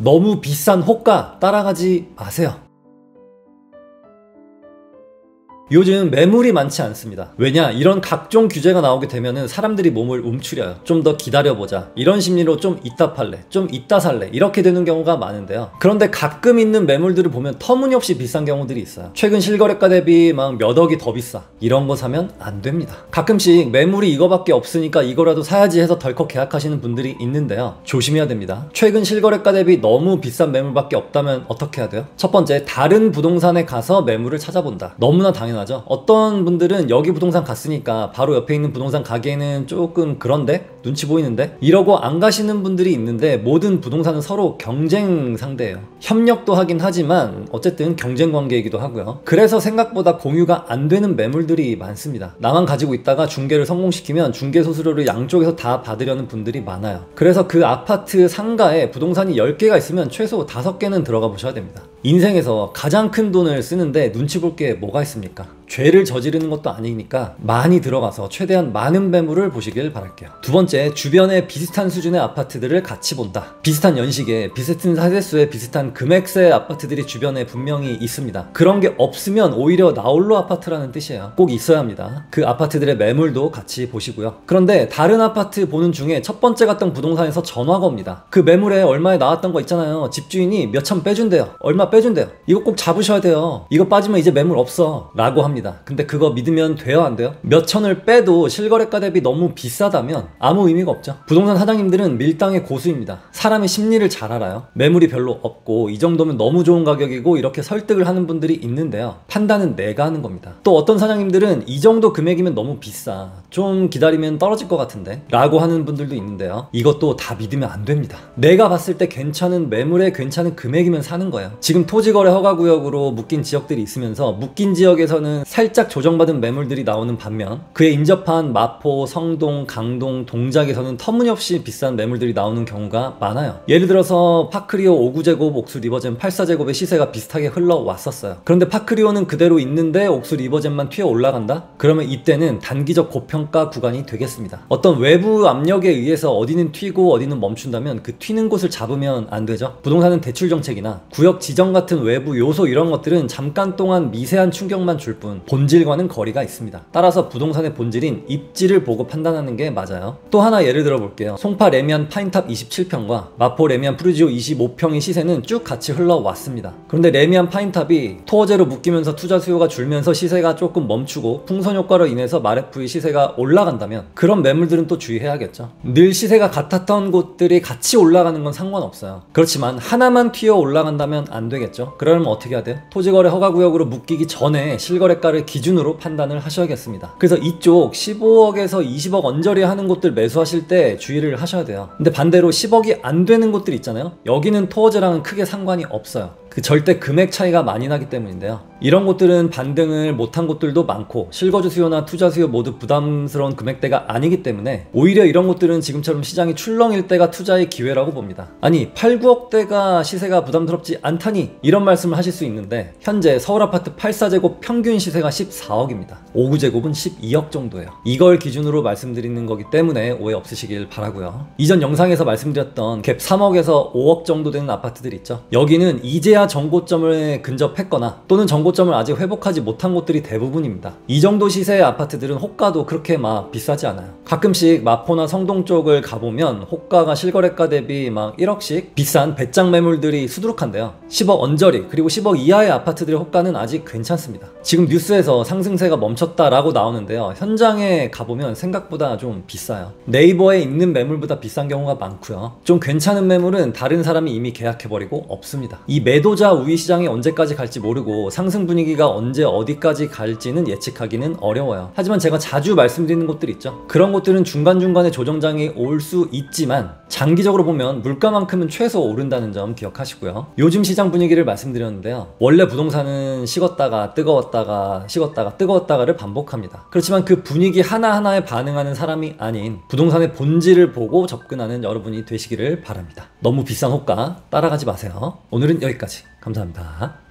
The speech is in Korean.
너무 비싼 호가 따라가지 마세요. 요즘 매물이 많지 않습니다. 왜냐? 이런 각종 규제가 나오게 되면은 사람들이 몸을 움츠려요. 좀 더 기다려보자, 이런 심리로 좀 이따 팔래, 좀 이따 살래, 이렇게 되는 경우가 많은데요. 그런데 가끔 있는 매물들을 보면 터무니없이 비싼 경우들이 있어요. 최근 실거래가 대비 막 몇 억이 더 비싸, 이런 거 사면 안 됩니다. 가끔씩 매물이 이거밖에 없으니까 이거라도 사야지 해서 덜컥 계약하시는 분들이 있는데요. 조심해야 됩니다. 최근 실거래가 대비 너무 비싼 매물밖에 없다면 어떻게 해야 돼요? 첫 번째, 다른 부동산에 가서 매물을 찾아본다. 너무나 당연하죠. 어떤 분들은 여기 부동산 갔으니까 바로 옆에 있는 부동산 가기에는 조금 그런데? 눈치 보이는데? 이러고 안 가시는 분들이 있는데, 모든 부동산은 서로 경쟁 상대예요. 협력도 하긴 하지만 어쨌든 경쟁 관계이기도 하고요. 그래서 생각보다 공유가 안 되는 매물들이 많습니다. 나만 가지고 있다가 중개를 성공시키면 중개 수수료를 양쪽에서 다 받으려는 분들이 많아요. 그래서 그 아파트 상가에 부동산이 10개가 있으면 최소 5개는 들어가 보셔야 됩니다. 인생에서 가장 큰 돈을 쓰는데 눈치 볼 게 뭐가 있습니까? 죄를 저지르는 것도 아니니까 많이 들어가서 최대한 많은 매물을 보시길 바랄게요. 두 번째, 주변에 비슷한 수준의 아파트들을 같이 본다. 비슷한 연식에, 비슷한 세대수에, 비슷한 금액대의 아파트들이 주변에 분명히 있습니다. 그런 게 없으면 오히려 나홀로 아파트라는 뜻이에요. 꼭 있어야 합니다. 그 아파트들의 매물도 같이 보시고요. 그런데 다른 아파트 보는 중에 첫 번째 갔던 부동산에서 전화가 옵니다. 그 매물에 얼마에 나왔던 거 있잖아요. 집주인이 몇천 빼준대요. 얼마 빼준대요. 이거 꼭 잡으셔야 돼요. 이거 빠지면 이제 매물 없어 라고 합니다. 근데 그거 믿으면 돼요, 안 돼요? 몇 천을 빼도 실거래가 대비 너무 비싸다면 아무 의미가 없죠. 부동산 사장님들은 밀당의 고수입니다. 사람의 심리를 잘 알아요. 매물이 별로 없고 이 정도면 너무 좋은 가격이고 이렇게 설득을 하는 분들이 있는데요. 판단은 내가 하는 겁니다. 또 어떤 사장님들은 이 정도 금액이면 너무 비싸, 좀 기다리면 떨어질 것 같은데 라고 하는 분들도 있는데요. 이것도 다 믿으면 안 됩니다. 내가 봤을 때 괜찮은 매물에 괜찮은 금액이면 사는 거예요. 지금 토지거래 허가구역으로 묶인 지역들이 있으면서 묶인 지역에서는 살짝 조정받은 매물들이 나오는 반면 그에 인접한 마포, 성동, 강동, 동작에서는 터무니없이 비싼 매물들이 나오는 경우가 많아요. 예를 들어서 파크리오 5구제곱, 옥수 리버젠 8사제곱의 시세가 비슷하게 흘러왔었어요. 그런데 파크리오는 그대로 있는데 옥수 리버젠만 튀어 올라간다? 그러면 이때는 단기적 고평가 구간이 되겠습니다. 어떤 외부 압력에 의해서 어디는 튀고 어디는 멈춘다면 그 튀는 곳을 잡으면 안 되죠. 부동산은 대출 정책이나 구역 지정 같은 외부 요소, 이런 것들은 잠깐 동안 미세한 충격만 줄 뿐 본질과는 거리가 있습니다. 따라서 부동산의 본질인 입지를 보고 판단하는 게 맞아요. 또 하나 예를 들어 볼게요. 송파 레미안 파인탑 27평과 마포 레미안 푸르지오 25평의 시세는 쭉 같이 흘러왔습니다. 그런데 레미안 파인탑이 토어제로 묶이면서 투자 수요가 줄면서 시세가 조금 멈추고 풍선 효과로 인해서 마레프의 시세가 올라간다면 그런 매물들은 또 주의해야겠죠. 늘 시세가 같았던 곳들이 같이 올라가는 건 상관없어요. 그렇지만 하나만 튀어 올라간다면 안 되겠죠. 그러면 어떻게 해야 돼요? 토지거래 허가구역으로 묶이기 전에 실거래가를 기준으로 판단을 하셔야겠습니다. 그래서 이쪽 15억에서 20억 언저리 하는 곳들 매수하실 때 주의를 하셔야 돼요. 근데 반대로 10억이 안 되는 곳들 있잖아요. 여기는 토어제랑은 크게 상관이 없어요. 그 절대 금액 차이가 많이 나기 때문인데요. 이런 곳들은 반등을 못한 곳들도 많고 실거주 수요나 투자 수요 모두 부담스러운 금액대가 아니기 때문에 오히려 이런 곳들은 지금처럼 시장이 출렁일 때가 투자의 기회라고 봅니다. 아니 8, 9억대가 시세가 부담스럽지 않다니, 이런 말씀을 하실 수 있는데 현재 서울 아파트 8사제곱 평균 시세가 14억입니다. 5구제곱은 12억 정도예요. 이걸 기준으로 말씀드리는 거기 때문에 오해 없으시길 바라고요. 이전 영상에서 말씀드렸던 갭 3억에서 5억 정도 되는 아파트들 있죠. 여기는 이제야 정고점을 근접했거나 또는 정고점을 아직 회복하지 못한 곳들이 대부분입니다. 이 정도 시세의 아파트들은 호가도 그렇게 막 비싸지 않아요. 가끔씩 마포나 성동 쪽을 가보면 호가가 실거래가 대비 막 1억씩 비싼 배짱 매물들이 수두룩한데요. 10억 언저리 그리고 10억 이하의 아파트들의 호가는 아직 괜찮습니다. 지금 뉴스에서 상승세가 멈췄다라고 나오는데요. 현장에 가보면 생각보다 좀 비싸요. 네이버에 있는 매물보다 비싼 경우가 많고요. 좀 괜찮은 매물은 다른 사람이 이미 계약해버리고 없습니다. 이 매도자 우위 시장이 언제까지 갈지 모르고 상승 분위기가 언제 어디까지 갈지는 예측하기는 어려워요. 하지만 제가 자주 말씀드리는 곳들 있죠. 그런 곳들은 중간중간에 조정장이 올 수 있지만 장기적으로 보면 물가만큼은 최소 오른다는 점 기억하시고요. 요즘 시장 분위기를 말씀드렸는데요. 원래 부동산은 식었다가 뜨거웠다가 식었다가 뜨거웠다가를 반복합니다. 그렇지만 그 분위기 하나하나에 반응하는 사람이 아닌 부동산의 본질을 보고 접근하는 여러분이 되시기를 바랍니다. 너무 비싼 호가 따라가지 마세요. 오늘은 여기까지. 감사합니다.